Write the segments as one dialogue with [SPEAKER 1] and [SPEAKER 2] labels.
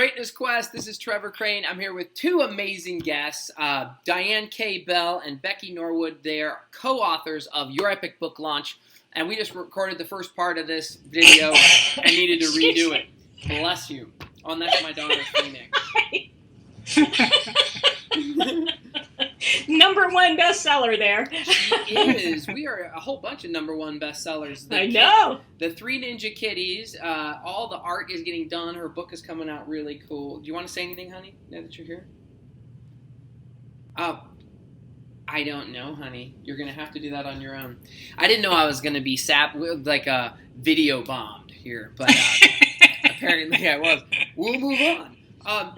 [SPEAKER 1] Greatness Quest. This is Trevor Crane. I'm here with two amazing guests, Diane K. Bell and Becky Norwood. They are co-authors of Your Epic Book Launch, and we just recorded the first part of this video and needed to redo it. Bless you. Oh, and that's my daughter's Phoenix.
[SPEAKER 2] Number one bestseller there.
[SPEAKER 1] She is. We are a whole bunch of number one bestsellers.
[SPEAKER 2] I know.
[SPEAKER 1] The Three Ninja Kitties. All the art is getting done. Her book is coming out really cool. Do you want to say anything, honey, now that you're here? I don't know, honey. You're going to have to do that on your own. I didn't know I was going to be video bombed here, but apparently I was. We'll move on.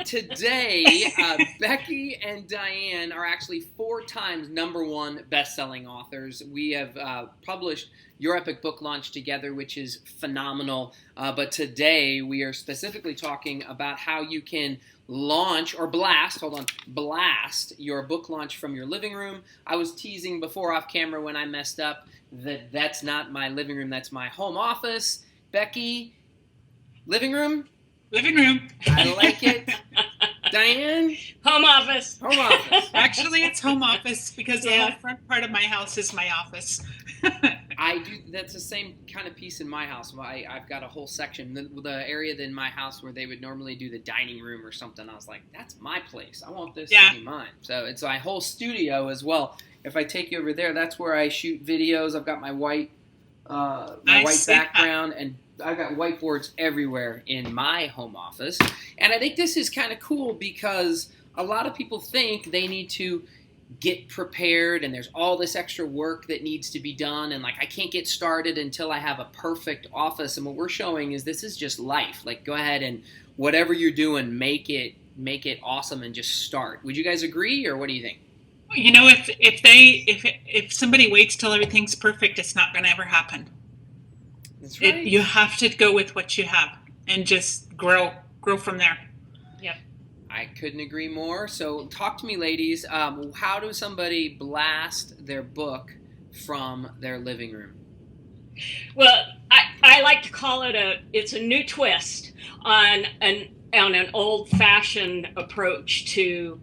[SPEAKER 1] Today, Becky and Diane are actually 4 times number one best-selling authors. We have published Your Epic Book Launch together, which is phenomenal. But today, we are specifically talking about how you can launch or blast your book launch from your living room. I was teasing before off camera when I messed up that that's not my living room, that's my home office. Becky, living room?
[SPEAKER 3] Living room.
[SPEAKER 1] I like it. Diane?
[SPEAKER 2] Home office.
[SPEAKER 1] Home office.
[SPEAKER 3] Actually, it's home office because the whole front part of my house is my office.
[SPEAKER 1] I do. That's the same kind of piece in my house. I've got a whole section, the area in my house where they would normally do the dining room or something. I was like, that's my place. I want this to be mine. So it's my whole studio as well. If I take you over there, that's where I shoot videos. I've got my white background and I've got whiteboards everywhere in my home office. And I think this is kind of cool because a lot of people think they need to get prepared and there's all this extra work that needs to be done and I can't get started until I have a perfect office. And what we're showing is this is just life. Go ahead and whatever you're doing, make it awesome and just start. Would you guys agree, or what do you think?
[SPEAKER 3] You know, if somebody waits till everything's perfect, it's not going to ever happen.
[SPEAKER 1] That's right.
[SPEAKER 3] You have to go with what you have and just grow from there.
[SPEAKER 2] Yep.
[SPEAKER 1] I couldn't agree more. So talk to me, ladies. How does somebody blast their book from their living room?
[SPEAKER 2] Well, I like to call it it's a new twist on an old-fashioned approach to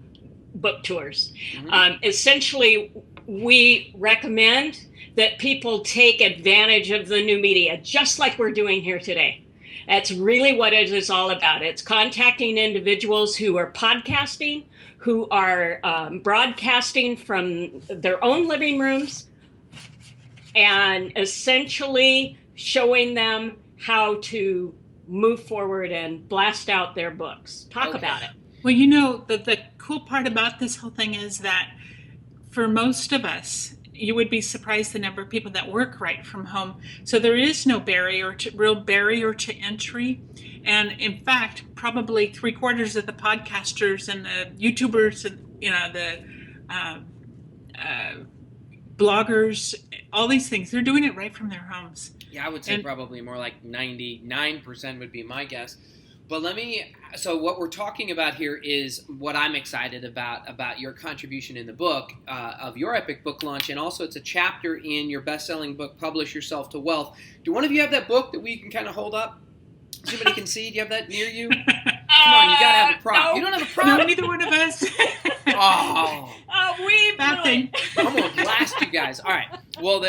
[SPEAKER 2] book tours. Mm-hmm. Essentially, we recommend that people take advantage of the new media, just like we're doing here today. That's really what it is all about. It's contacting individuals who are podcasting, who are broadcasting from their own living rooms, and essentially showing them how to move forward and blast out their books. Talk about it.
[SPEAKER 3] Well, you know, the cool part about this whole thing is that for most of us, you would be surprised the number of people that work right from home. So there is no real barrier to entry. And in fact, probably 3/4 of the podcasters and the YouTubers and the bloggers, all these things, they're doing it right from their homes.
[SPEAKER 1] Yeah, I would say probably more like 99% would be my guess. But so what we're talking about here is what I'm excited about your contribution in the book of Your Epic Book Launch, and also it's a chapter in your best-selling book, Publish Yourself to Wealth. Do one of you have that book that we can kind of hold up? Somebody can see? Do you have that near you? Come on, you got to have a prop.
[SPEAKER 2] No.
[SPEAKER 1] You don't have a prop?
[SPEAKER 3] No, neither one of us.
[SPEAKER 2] Bad
[SPEAKER 3] thing.
[SPEAKER 1] I'm going to blast you guys. All right. Well,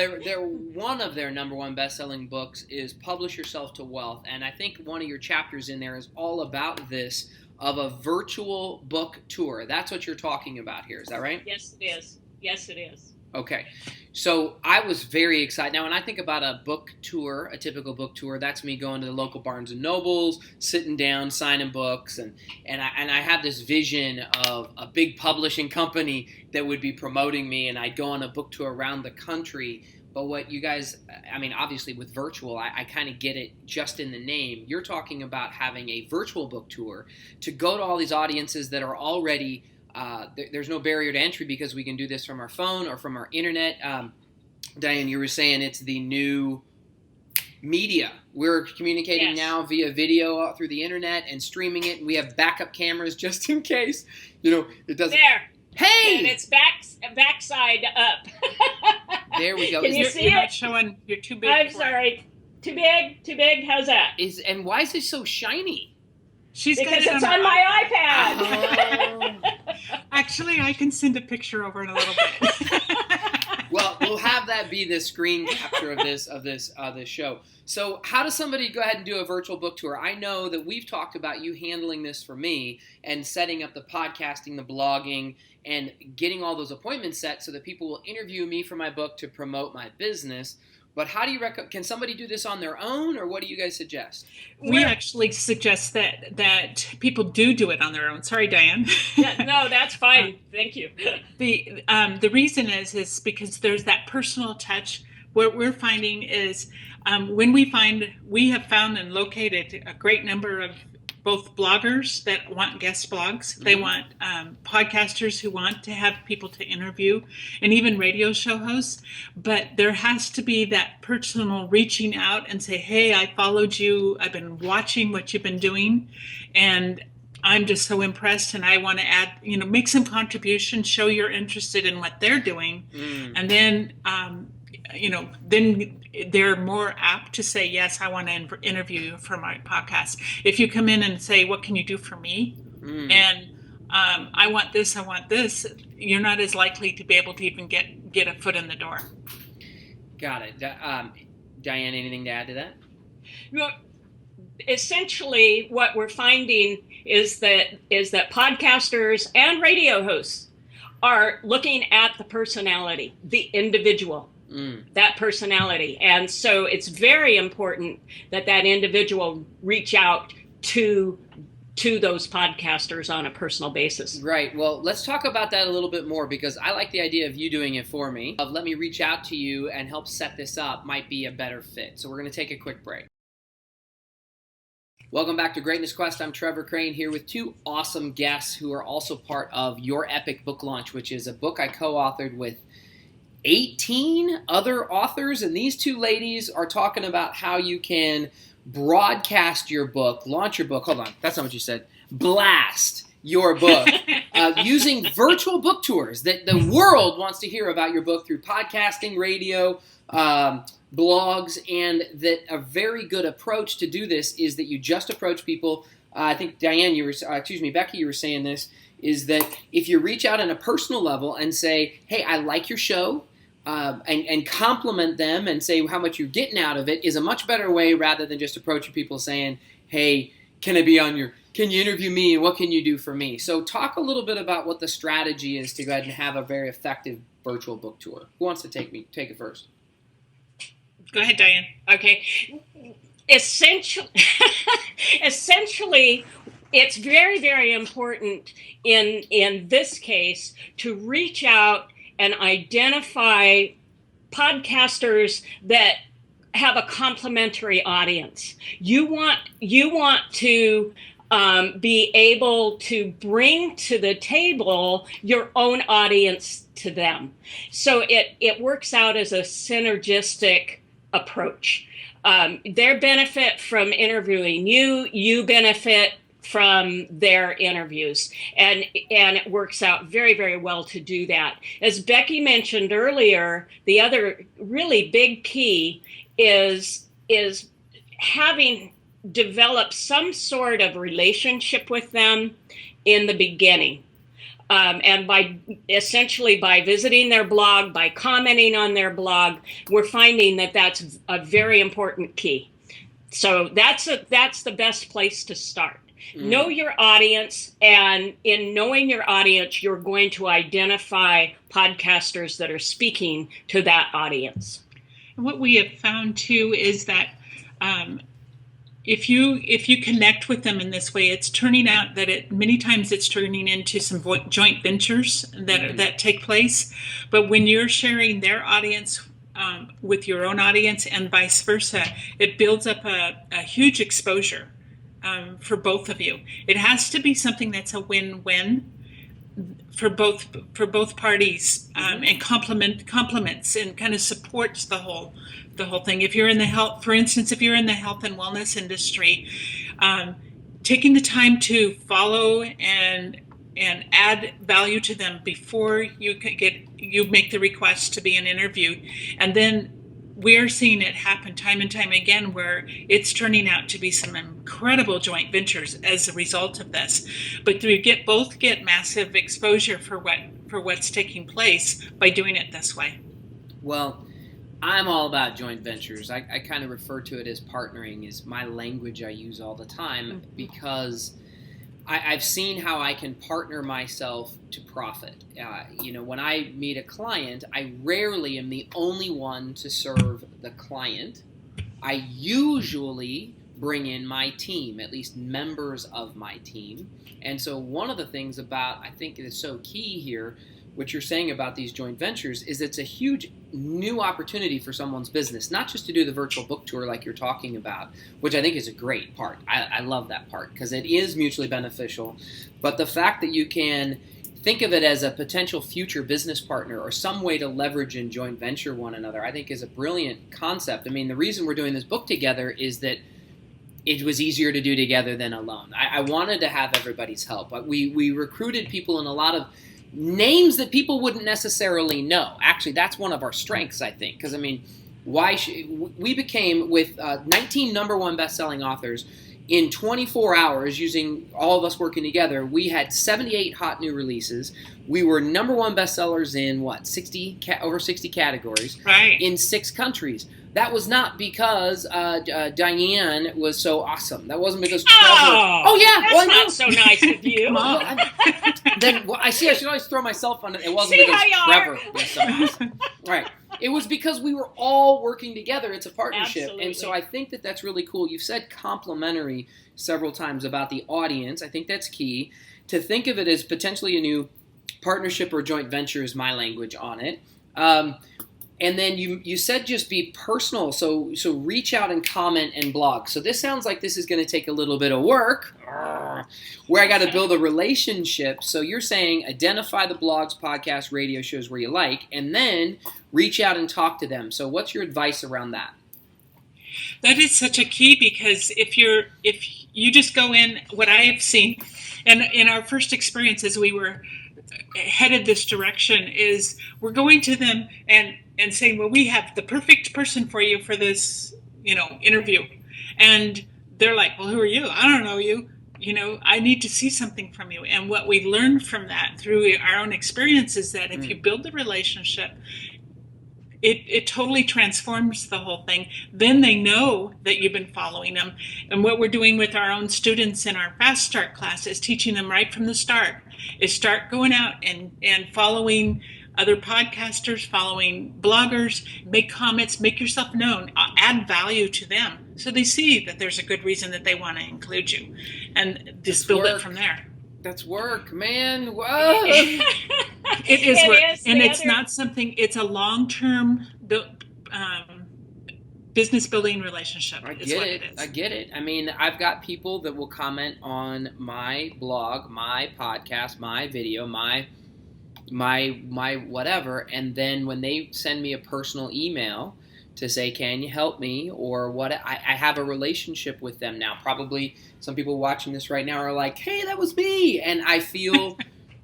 [SPEAKER 1] one of their number one best-selling books is Publish Yourself to Wealth. And I think one of your chapters in there is all about this, of a virtual book tour. That's what you're talking about here. Is that right?
[SPEAKER 2] Yes, it is. Yes, it is.
[SPEAKER 1] Okay. So I was very excited. Now, when I think about a book tour, a typical book tour, that's me going to the local Barnes & Nobles, sitting down, signing books, and I have this vision of a big publishing company that would be promoting me, and I'd go on a book tour around the country. But what you guys, obviously with virtual, I kind of get it just in the name. You're talking about having a virtual book tour to go to all these audiences that are already there's no barrier to entry because we can do this from our phone or from our internet. Diane, you were saying it's the new media. We're communicating now via video through the internet and streaming it. And we have backup cameras just in case, it doesn't.
[SPEAKER 2] There.
[SPEAKER 1] Hey!
[SPEAKER 2] And it's backside up.
[SPEAKER 1] There we go.
[SPEAKER 2] Can you see
[SPEAKER 3] You're
[SPEAKER 2] it?
[SPEAKER 3] not showing. You're too big.
[SPEAKER 2] I'm sorry. Too big? Too big? How's that?
[SPEAKER 1] And why is it so shiny?
[SPEAKER 3] She's got
[SPEAKER 2] because
[SPEAKER 3] it
[SPEAKER 2] it's
[SPEAKER 3] on
[SPEAKER 2] on my iPad.
[SPEAKER 3] Actually, I can send a picture over in a little bit.
[SPEAKER 1] Well, we'll have that be the screen capture of this show. So, how does somebody go ahead and do a virtual book tour? I know that we've talked about you handling this for me and setting up the podcasting, the blogging, and getting all those appointments set so that people will interview me for my book to promote my business. But how do you can somebody do this on their own, or what do you guys suggest?
[SPEAKER 3] We actually suggest that people do it on their own. Sorry, Diane.
[SPEAKER 2] Yeah, no, that's fine. Thank you.
[SPEAKER 3] The reason is because there's that personal touch. What we're finding is when we have found and located a great number of both bloggers that want guest blogs. They want podcasters who want to have people to interview, and even radio show hosts. But there has to be that personal reaching out and say, hey, I followed you. I've been watching what you've been doing. And I'm just so impressed, and I want to add, make some contribution, show you're interested in what they're doing. And then, then they're more apt to say, yes, I want to interview you for my podcast. If you come in and say, what can you do for me? And I want this, you're not as likely to be able to even get a foot in the door.
[SPEAKER 1] Got it. Diane, anything to add to that?
[SPEAKER 2] Well, essentially, what we're finding is that podcasters and radio hosts are looking at the personality, the individual. That personality. And so it's very important that individual reach out to those podcasters on a personal basis.
[SPEAKER 1] Right. Well, let's talk about that a little bit more, because I like the idea of you doing it for me. Let me reach out to you and help set this up might be a better fit. So we're going to take a quick break. Welcome back to Greatness Quest. I'm Trevor Crane here with two awesome guests who are also part of Your Epic Book Launch, which is a book I co-authored with 18 other authors, and these two ladies are talking about how you can broadcast your book, launch your book. Hold on, that's not what you said. Blast your book using virtual book tours. That the world wants to hear about your book through podcasting, radio, blogs, and that a very good approach to do this is that you just approach people. I think Diane, Becky, you were saying this, is that if you reach out on a personal level and say, hey, I like your show, and compliment them and say how much you're getting out of it, is a much better way rather than just approaching people saying, hey, can you interview me, and what can you do for me? So talk a little bit about what the strategy is to go ahead and have a very effective virtual book tour. Who wants to take it first?
[SPEAKER 3] Go ahead, Diane.
[SPEAKER 2] Okay. Essentially, it's very, very important in this case to reach out and identify podcasters that have a complementary audience. You want to be able to bring to the table your own audience to them. So it works out as a synergistic approach. They benefit from interviewing you. You benefit from their interviews, and it works out very, very well to do that. As Becky mentioned earlier, the other really big key is having developed some sort of relationship with them in the beginning. And by visiting their blog, by commenting on their blog, we're finding that that's a very important key. So that's the best place to start. Know your audience, and in knowing your audience, you're going to identify podcasters that are speaking to that audience.
[SPEAKER 3] And what we have found too is that if you connect with them in this way, it's turning out that many times it's turning into some joint ventures that take place. But when you're sharing their audience with your own audience and vice versa, it builds up a huge exposure for both of you. It has to be something that's a win-win for both parties, and complements and kind of supports the whole thing. If you're in the health, for instance, if you're in the health and wellness industry, taking the time to follow and add value to them before you make the request to be interviewed, and then we're seeing it happen time and time again, where it's turning out to be some incredible joint ventures as a result of this. But we both get massive exposure for what's taking place by doing it this way.
[SPEAKER 1] Well, I'm all about joint ventures. I kind of refer to it as partnering, is my language I use all the time, because I've seen how I can partner myself to profit. When I meet a client, I rarely am the only one to serve the client. I usually bring in my team, at least members of my team. And so one of the things I think is so key here, what you're saying about these joint ventures, is it's a huge new opportunity for someone's business, not just to do the virtual book tour like you're talking about, which I think is a great part. I love that part because it is mutually beneficial. But the fact that you can think of it as a potential future business partner or some way to leverage and joint venture one another, I think is a brilliant concept. I mean, the reason we're doing this book together is that it was easier to do together than alone. I wanted to have everybody's help. We recruited people in a lot of names that people wouldn't necessarily know. Actually, that's one of our strengths, I think, because, I mean, we became, with 19 number one best-selling authors, in 24 hours, using all of us working together, we had 78 hot new releases. We were number one bestsellers in, over 60 categories,
[SPEAKER 3] right,
[SPEAKER 1] in 6 countries. That was not because Diane was so awesome. That wasn't because Trevor. Oh yeah,
[SPEAKER 2] that's not so nice of you.
[SPEAKER 1] I should always throw myself on it. It wasn't because Trevor was so awesome. Right. It was because we were all working together. It's a partnership.
[SPEAKER 2] Absolutely.
[SPEAKER 1] And so I think that that's really cool. You've said complimentary several times about the audience. I think that's key. To think of it as potentially a new partnership or joint venture is my language on it. And then you said just be personal, so reach out and comment and blog. So this sounds like this is going to take a little bit of work, where I got to build a relationship. So you're saying identify the blogs, podcasts, radio shows where you like, and then reach out and talk to them. So what's your advice around that?
[SPEAKER 3] That is such a key, because if you just go in, what I have seen, and in our first experience as we were headed this direction, is we're going to them and saying, well, we have the perfect person for you for this, interview. And they're like, well, who are you? I don't know you. I need to see something from you. And what we learned from that through our own experience is that if you build the relationship, it totally transforms the whole thing. Then they know that you've been following them. And what we're doing with our own students in our Fast Start class is teaching them right from the start, is start going out and following other podcasters, following bloggers, make comments, make yourself known, add value to them, so they see that there's a good reason that they want to include you, and just build it from there.
[SPEAKER 1] That's work, man. Whoa.
[SPEAKER 3] It is work, and it's not something. It's a long-term business building relationship.
[SPEAKER 1] I get it. I mean, I've got people that will comment on my blog, my podcast, my video, my whatever, and then when they send me a personal email to say, can you help me, or what, I have a relationship with them now. Probably some people watching this right now are like, hey, that was me, and I feel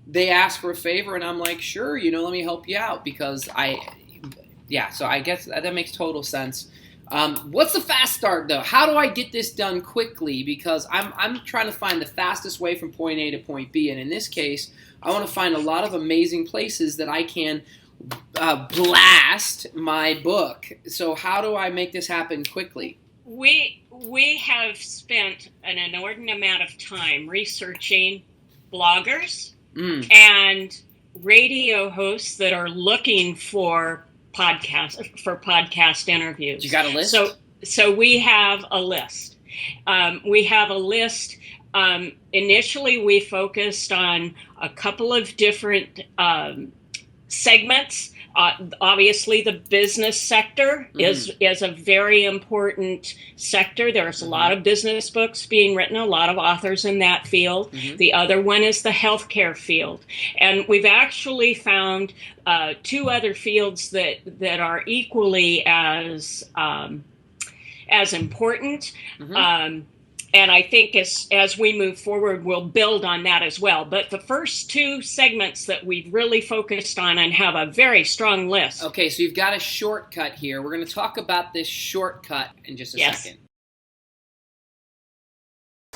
[SPEAKER 1] they ask for a favor, and I'm like, sure, let me help you out, because so I guess that makes total sense. What's the fast start, though? How do I get this done quickly? Because I'm trying to find the fastest way from point A to point B, and in this case, I want to find a lot of amazing places that I can blast my book. So how do I make this happen quickly?
[SPEAKER 2] We have spent an inordinate amount of time researching bloggers and radio hosts that are looking for podcast interviews.
[SPEAKER 1] You got a list?
[SPEAKER 2] So we have a list. Initially, we focused on a couple of different segments. Obviously, the business sector is a very important sector. There's a lot of business books being written, a lot of authors in that field. The other one is the healthcare field. And we've actually found 2 other fields that are equally as important. And I think as we move forward, we'll build on that as well. But the first two segments that we've really focused on and have a very strong list.
[SPEAKER 1] Okay, so you've got a shortcut here. We're going to talk about this shortcut in just a second.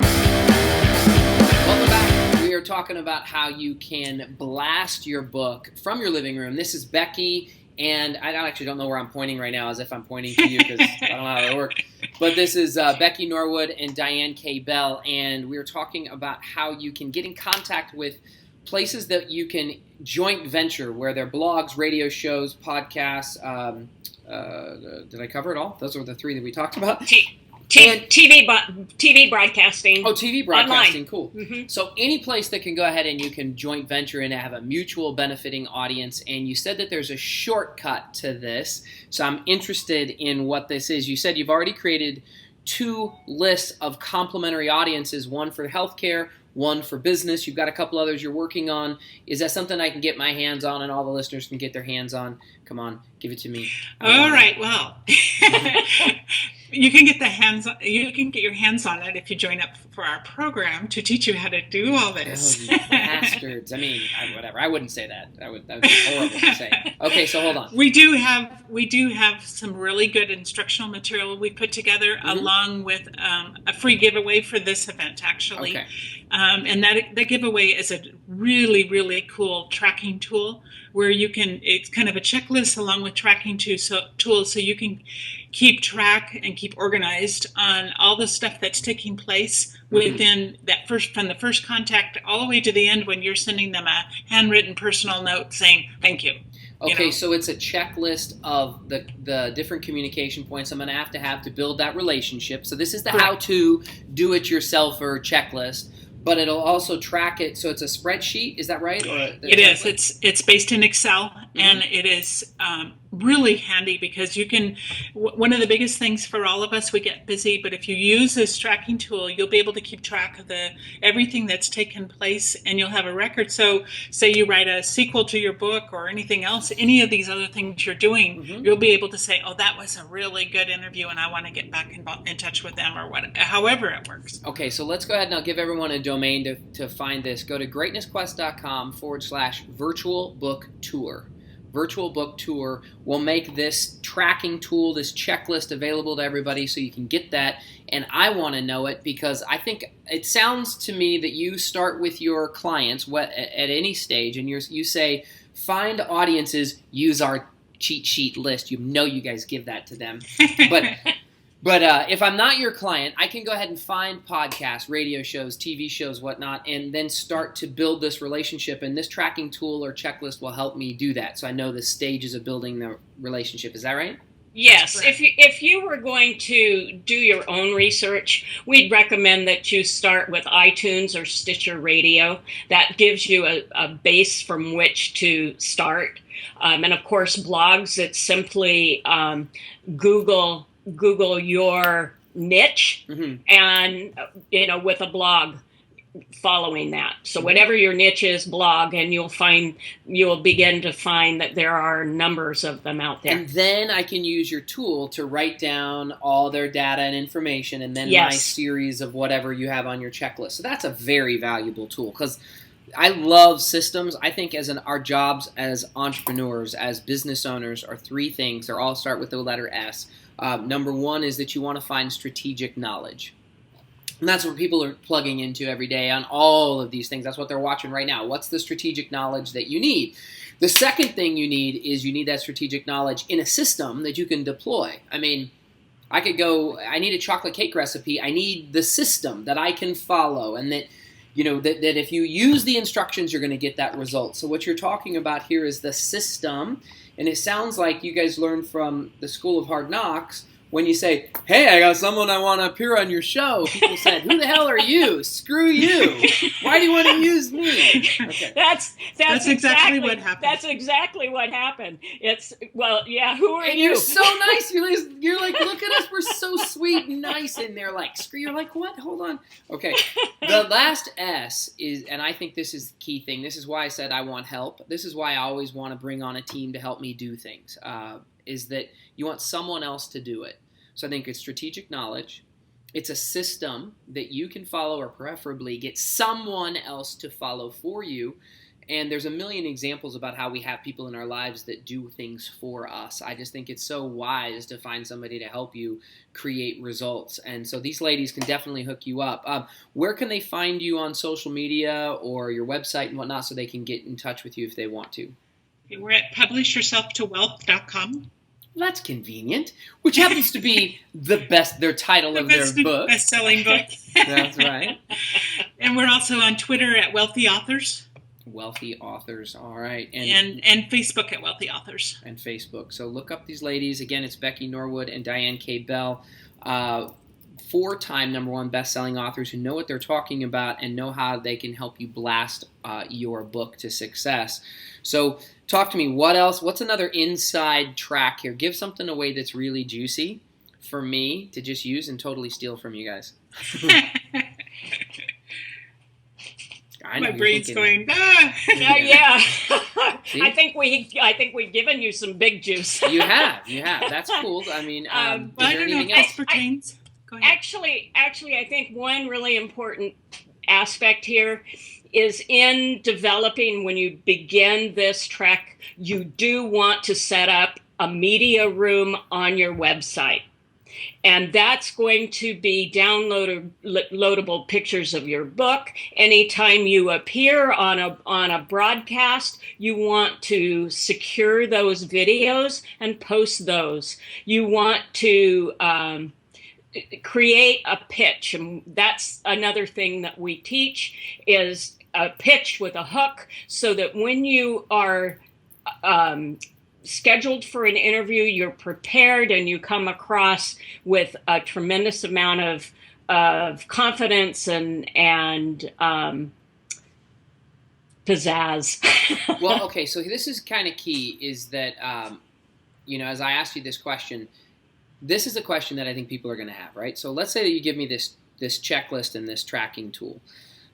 [SPEAKER 1] Welcome back. We are talking about how you can blast your book from your living room. This is Becky, and I actually don't know where I'm pointing right now, as if I'm pointing to you because I don't know how that works. But this is Becky Norwood and Diane K. Bell, and we're talking about how you can get in contact with places that you can joint venture, where there are blogs, radio shows, podcasts. Did I cover it all? Those are the three that we talked about.
[SPEAKER 2] TV broadcasting.
[SPEAKER 1] Oh, TV broadcasting,
[SPEAKER 2] online.
[SPEAKER 1] Cool.
[SPEAKER 2] Mm-hmm.
[SPEAKER 1] So any place that can go ahead and you can joint venture and have a mutual benefiting audience. And you said that there's a shortcut to this. So I'm interested in what this is. You said you've already created 2 lists of complementary audiences, one for healthcare, one for business. You've got a couple others you're working on. Is that something I can get my hands on and all the listeners can get their hands on? Come on, give it to me.
[SPEAKER 3] All right. Well, you can get your hands on it if you join up for our program to teach you how to do all this.
[SPEAKER 1] Oh, you bastards. I mean, whatever. I wouldn't say that. That would be horrible to say. Okay, so hold on.
[SPEAKER 3] We do have some really good instructional material we put together, along with a free giveaway for this event, actually.
[SPEAKER 1] Okay.
[SPEAKER 3] And that giveaway is a really, really cool tracking tool where it's kind of a checklist along with tracking tools so you can keep track and keep organized on all the stuff that's taking place within from the first contact all the way to the end when you're sending them a handwritten personal note saying thank you.
[SPEAKER 1] Okay, so it's a checklist of the different communication points I'm going to have to build that relationship. So this is the how-to do-it-yourselfer checklist, but it'll also track it. So it's a spreadsheet, is that right?
[SPEAKER 3] It is. It's based in Excel, and it is really handy because you can. One of the biggest things for all of us, we get busy, but if you use this tracking tool, you'll be able to keep track of everything that's taken place, and you'll have a record. So, say you write a sequel to your book or anything else, any of these other things you're doing, you'll be able to say, "Oh, that was a really good interview, and I want to get back in touch with them," or however it works.
[SPEAKER 1] Okay, so let's go ahead and I'll give everyone a domain to find this. Go to greatnessquest.com/virtual book tour. Virtual Book Tour will make this tracking tool, this checklist available to everybody so you can get that. And I want to know it because I think it sounds to me that you start with your clients at any stage and you say, find audiences, use our cheat sheet list. You know you guys give that to them. But if I'm not your client, I can go ahead and find podcasts, radio shows, TV shows, whatnot, and then start to build this relationship. And this tracking tool or checklist will help me do that. So I know the stages of building the relationship. Is that right?
[SPEAKER 2] Yes. If you were going to do your own research, we'd recommend that you start with iTunes or Stitcher Radio. That gives you a base from which to start. And of course, blogs, it's simply Google your niche and with a blog following that. So whatever your niche is, blog, and you'll begin to find that there are numbers of them out there.
[SPEAKER 1] And then I can use your tool to write down all their data and information and then my series of whatever you have on your checklist. So that's a very valuable tool because I love systems. I think our jobs as entrepreneurs, as business owners, are 3 things. They all start with the letter S. Number 1 is that you want to find strategic knowledge. And that's what people are plugging into every day on all of these things. That's what they're watching right now. What's the strategic knowledge that you need? The second thing you need that strategic knowledge in a system that you can deploy. I mean, I need a chocolate cake recipe. I need the system that I can follow and that if you use the instructions, you're going to get that result. So what you're talking about here is the system. And it sounds like you guys learned from the School of Hard Knocks when you say, hey, I got someone I want to appear on your show. People said, who the hell are you? Screw you. Why do you want to use me? Okay.
[SPEAKER 2] That's exactly what happened. That's exactly what happened. Who are you?
[SPEAKER 1] You're so nice. You're like, look at us. We're so sweet and nice. And they're like, screw. You're like, what? Hold on. Okay. The last S is, and I think this is the key thing. This is why I said I want help. This is why I always want to bring on a team to help me do things, is that you want someone else to do it. So I think it's strategic knowledge. It's a system that you can follow, or preferably get someone else to follow for you. And there's a million examples about how we have people in our lives that do things for us. I just think it's so wise to find somebody to help you create results. And so these ladies can definitely hook you up. Where can they find you on social media or your website and whatnot so they can get in touch with you if they want to?
[SPEAKER 3] We're at publishyourselftowealth.com.
[SPEAKER 1] Well, that's convenient, which happens to be their title of their book.
[SPEAKER 3] Best-selling book.
[SPEAKER 1] That's right.
[SPEAKER 3] And we're also on Twitter at Wealthy Authors.
[SPEAKER 1] Wealthy Authors, all right.
[SPEAKER 3] And Facebook at Wealthy Authors.
[SPEAKER 1] And Facebook. So look up these ladies. Again, it's Becky Norwood and Diane K. Bell, 4-time #1 best-selling authors who know what they're talking about and know how they can help you blast your book to success. So talk to me. What else? What's another inside track here? Give something away that's really juicy for me to just use and totally steal from you guys.
[SPEAKER 3] My brain's going,
[SPEAKER 2] Yeah. I think we've given you some big juice.
[SPEAKER 1] You have. That's cool. I mean,
[SPEAKER 3] I
[SPEAKER 1] is
[SPEAKER 3] don't
[SPEAKER 1] there
[SPEAKER 3] know
[SPEAKER 1] anything
[SPEAKER 3] if
[SPEAKER 1] else?
[SPEAKER 3] this pertains. Go ahead.
[SPEAKER 2] Actually, I think one really important aspect here is in developing, when you begin this trek, you do want to set up a media room on your website. And that's going to be downloadable pictures of your book. Anytime you appear on a broadcast, you want to secure those videos and post those. You want to create a pitch, and that's another thing that we teach, is a pitch with a hook, so that when you are scheduled for an interview, you're prepared and you come across with a tremendous amount of confidence and pizzazz.
[SPEAKER 1] Well, okay, so this is kind of key, is that, as I asked you this question, this is a question that I think people are going to have, right? So let's say that you give me this checklist and this tracking tool.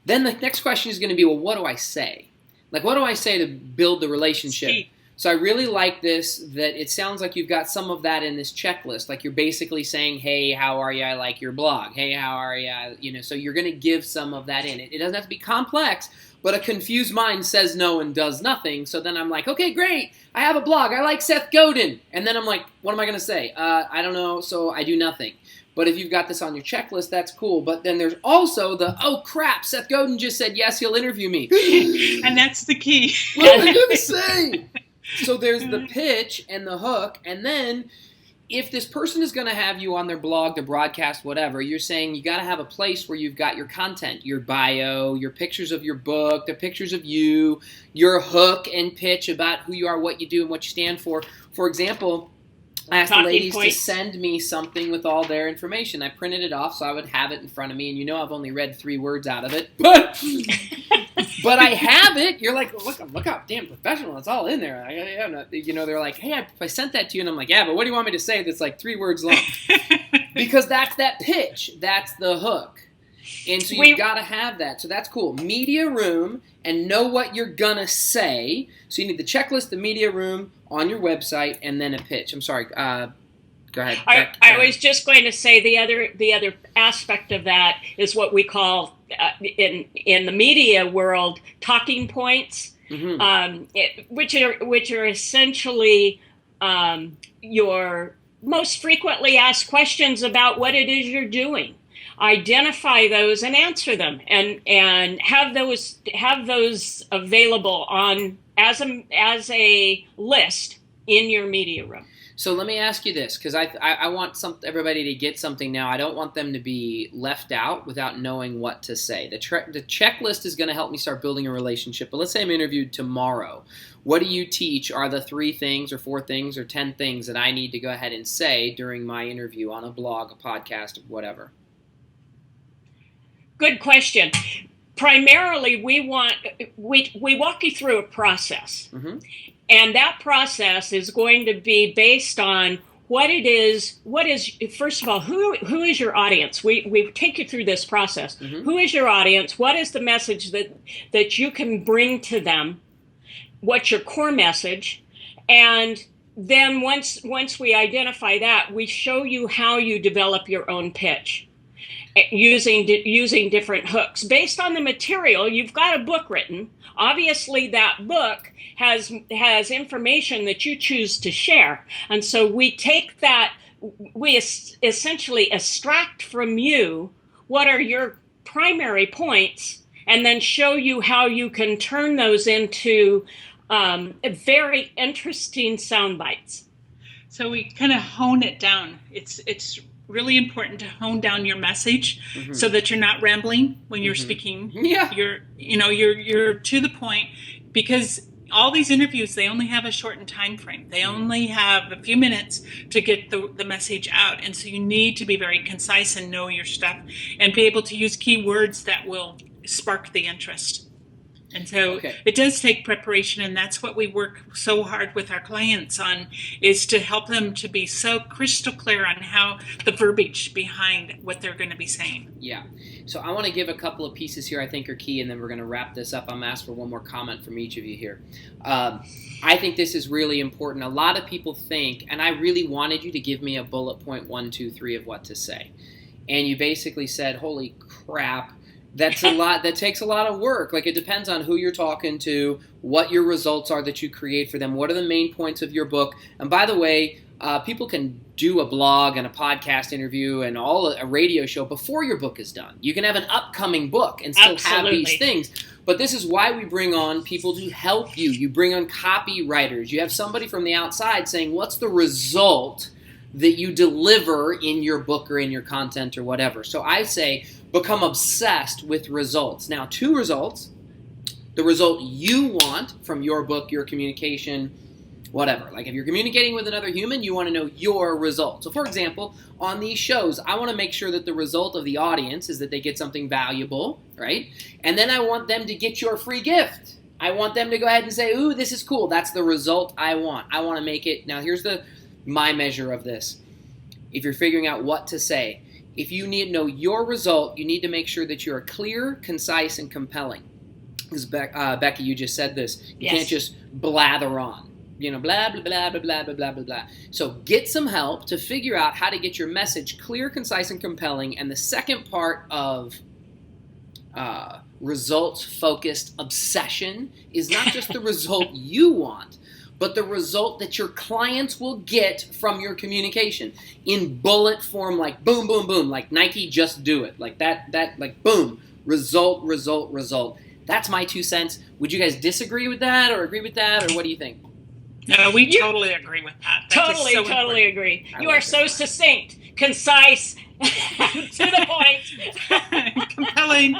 [SPEAKER 1] Then the next question is going to be, well, what do I say? Like, what do I say to build the relationship?
[SPEAKER 3] Steve.
[SPEAKER 1] So I really like this, that it sounds like you've got some of that in this checklist. Like you're basically saying, hey, how are you? I like your blog. Hey, how are you? So you're going to give some of that in. It doesn't have to be complex, but a confused mind says no and does nothing. So then I'm like, okay, great. I have a blog. I like Seth Godin. And then I'm like, what am I going to say? I don't know, so I do nothing. But if you've got this on your checklist, that's cool. But then there's also the, oh crap, Seth Godin just said yes, he'll interview me.
[SPEAKER 3] And that's the key.
[SPEAKER 1] What am I going to say? So there's the pitch and the hook, and then if this person is going to have you on their blog, their broadcast, whatever, you're saying you got to have a place where you've got your content, your bio, your pictures of your book, the pictures of you, your hook and pitch about who you are, what you do, and what you stand for. For example, I asked the ladies to send me something with all their information. I printed it off so I would have it in front of me, and I've only read 3 words out of it, but I have it. You're like, look how damn professional. It's all in there. They're like, hey, I sent that to you, and I'm like, yeah, but what do you want me to say that's like 3 words long? Because that's that pitch. That's the hook. And so you've got to have that. So that's cool. Media room, and know what you're going to say. So you need the checklist, the media room on your website, and then a pitch. I'm sorry. Go ahead.
[SPEAKER 2] I was just going to say the other aspect of that is what we call in the media world talking points, which are essentially your most frequently asked questions about what it is you're doing. Identify those and answer them, and have those available on as a list in your media room.
[SPEAKER 1] So let me ask you this, because I want everybody to get something now. I don't want them to be left out without knowing what to say. The checklist is going to help me start building a relationship. But let's say I'm interviewed tomorrow. What do you teach are the 3 things or 4 things or 10 things that I need to go ahead and say during my interview on a blog, a podcast, whatever?
[SPEAKER 2] Good question. Primarily, we walk you through a process.
[SPEAKER 1] Mm-hmm.
[SPEAKER 2] And that process is going to be based on what is, first of all, who is your audience? We take you through this process. Mm-hmm. Who is your audience? What is the message that you can bring to them? What's your core message? And then once we identify that, we show you how you develop your own pitch. using different hooks based on the material. You've got a book written. Obviously, that book has information that you choose to share, and so we take that. We essentially extract from you what are your primary points, and then show you how you can turn those into very interesting sound bites.
[SPEAKER 3] So we kind of hone it down. It's really important to hone down your message so that you're not rambling when you're speaking.
[SPEAKER 1] Yeah.
[SPEAKER 3] You're to the point, because all these interviews, they only have a shortened time frame. They only have a few minutes to get the message out. And so you need to be very concise and know your stuff and be able to use keywords that will spark the interest. And so It does take preparation, and that's what we work so hard with our clients on, is to help them to be so crystal clear on how the verbiage behind what they're going to be saying.
[SPEAKER 1] Yeah. So I want to give a couple of pieces here I think are key, and then we're going to wrap this up. I'm going to ask for one more comment from each of you here. I think this is really important. A lot of people think, and I really wanted you to give me a bullet point 1, 2, 3 of what to say. And you basically said, holy crap, that's a lot. That takes a lot of work. Like, it depends on who you're talking to, what your results are that you create for them, what are the main points of your book. And by the way, people can do a blog and a podcast interview and a radio show before your book is done. You can have an upcoming book and still have these things. But this is why we bring on people to help you. You bring on copywriters. You have somebody from the outside saying, what's the result that you deliver in your book or in your content or whatever. So I say, become obsessed with results. Now, 2 results: the result you want from your book, your communication, whatever. Like, if you're communicating with another human, you want to know your result. So for example, on these shows, I want to make sure that the result of the audience is that they get something valuable, right? And then I want them to get your free gift. I want them to go ahead and say, ooh, this is cool. That's the result I want. I want to make it. Now, here's my measure of this. If you're figuring out what to say, if you need to know your result, you need to make sure that you're clear, concise, and compelling. Because Becky, you just said this. You can't just blather on. Blah, blah, blah, blah, blah, blah, blah, blah, blah. So get some help to figure out how to get your message clear, concise, and compelling. And the second part of results-focused obsession is not just the result you want, but the result that your clients will get from your communication in bullet form, like boom, boom, boom, like Nike, just do it. Like that, like boom, result, result, result. That's my 2 cents. Would you guys disagree with that or agree with that, or what do you think?
[SPEAKER 3] No, we totally agree with that.
[SPEAKER 2] Totally agree. You are so succinct, concise, to the point.
[SPEAKER 3] Compelling.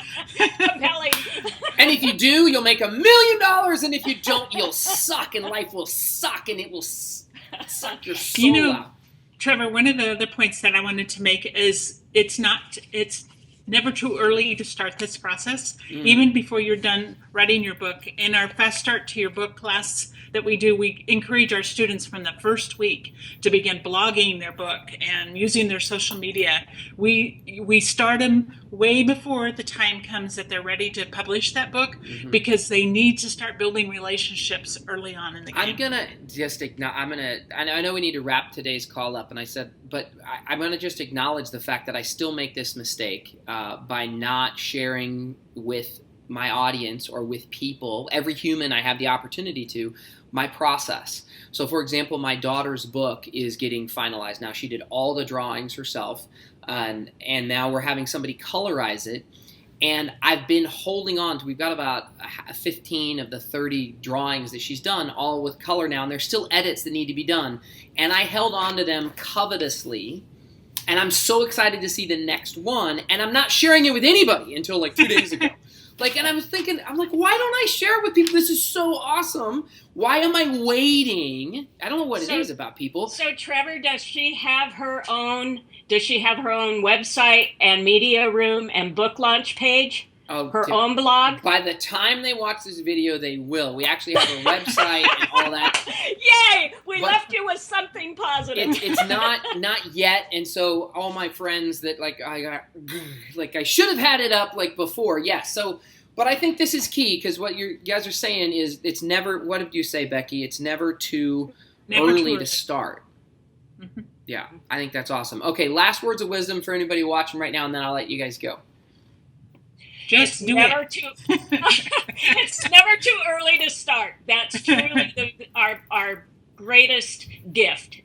[SPEAKER 1] And if you do, you'll make $1 million. And if you don't, you'll suck, and life will suck, and it will suck your soul out.
[SPEAKER 3] Trevor, one of the other points that I wanted to make is it's never too early to start this process. Even before you're done writing your book. In our Fast Start to Your Book class that we do, we encourage our students from the first week to begin blogging their book and using their social media. We start them way before the time comes that they're ready to publish that book, because they need to start building relationships early on in the game.
[SPEAKER 1] I know we need to wrap today's call up, and I'm going to just acknowledge the fact that I still make this mistake by not sharing with my audience or with people, every human I have the opportunity to, my process. So for example, my daughter's book is getting finalized now. She did all the drawings herself, and now we're having somebody colorize it. And I've been holding on to, we've got about 15 of the 30 drawings that she's done, all with color now, and there's still edits that need to be done. And I held on to them covetously, and I'm so excited to see the next one, and I'm not sharing it with anybody until like 2 days ago. And I was thinking, I'm like, why don't I share it with people? This is so awesome. Why am I waiting? I don't know what it is about people.
[SPEAKER 2] So Trevor, does she have her own website and media room and book launch page? Her own blog?
[SPEAKER 1] By the time they watch this video, they will. We actually have a website and all that.
[SPEAKER 2] Yay! We left you with something positive.
[SPEAKER 1] It's not yet, and so all my friends that I should have had it up like before. Yes. So, but I think this is key, because what you guys are saying is it's never. What did you say, Becky? It's never too early to start. Yeah, I think that's awesome. Okay, last words of wisdom for anybody watching right now, and then I'll let you guys go.
[SPEAKER 3] Just do it.
[SPEAKER 2] It's never too early to start. That's truly our greatest gift.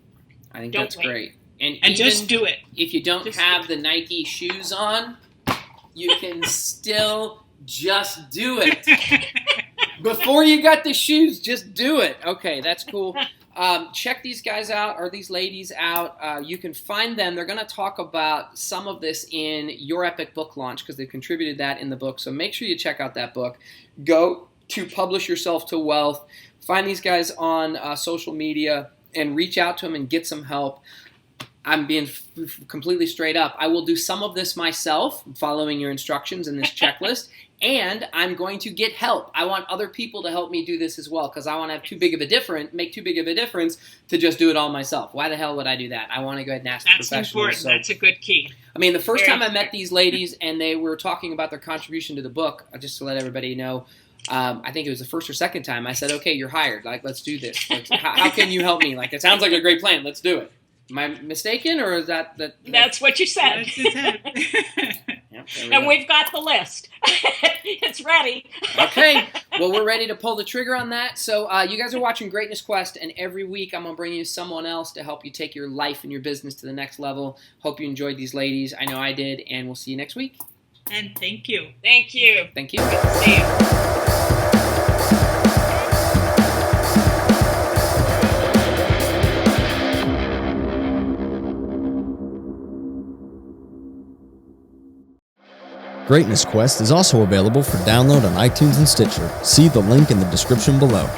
[SPEAKER 1] I think
[SPEAKER 2] Don't
[SPEAKER 1] that's
[SPEAKER 2] wait.
[SPEAKER 1] great.
[SPEAKER 3] And just do it.
[SPEAKER 1] If you don't
[SPEAKER 3] Just
[SPEAKER 1] have the Nike shoes on, you can still just do it. Before you got the shoes, just do it. Okay, that's cool. Check these guys out, or these ladies out. You can find them. They're going to talk about some of this in Your Epic Book Launch because they've contributed that in the book. So make sure you check out that book. Go to Publish Yourself to Wealth. Find these guys on social media and reach out to them and get some help. I'm being completely straight up. I will do some of this myself, following your instructions in this checklist, and I'm going to get help. I want other people to help me do this as well because I want to have make too big of a difference to just do it all myself. Why the hell would I do that? I want to go ahead and ask the
[SPEAKER 3] That's
[SPEAKER 1] professionals.
[SPEAKER 3] important.
[SPEAKER 1] So,
[SPEAKER 3] That's a good key.
[SPEAKER 1] I mean, the first
[SPEAKER 2] Very
[SPEAKER 1] time I met these ladies and they were talking about their contribution to the book, just to let everybody know, I think it was the first or second time, I said, okay, you're hired. Like, let's do this. How can you help me? Like, it sounds like a great plan. Let's do it. Am I mistaken, or is that?
[SPEAKER 2] That's what you said.
[SPEAKER 1] Yep,
[SPEAKER 2] And we've got the list. It's ready.
[SPEAKER 1] Okay, well, we're ready to pull the trigger on that. So you guys are watching Greatness Quest, and every week I'm going to bring you someone else to help you take your life and your business to the next level. Hope you enjoyed these ladies. I know I did, and we'll see you next week.
[SPEAKER 3] And thank you.
[SPEAKER 2] Thank you.
[SPEAKER 1] Thank you.
[SPEAKER 2] Good to see you.
[SPEAKER 4] Greatness Quest is also available for download on iTunes and Stitcher. See the link in the description below.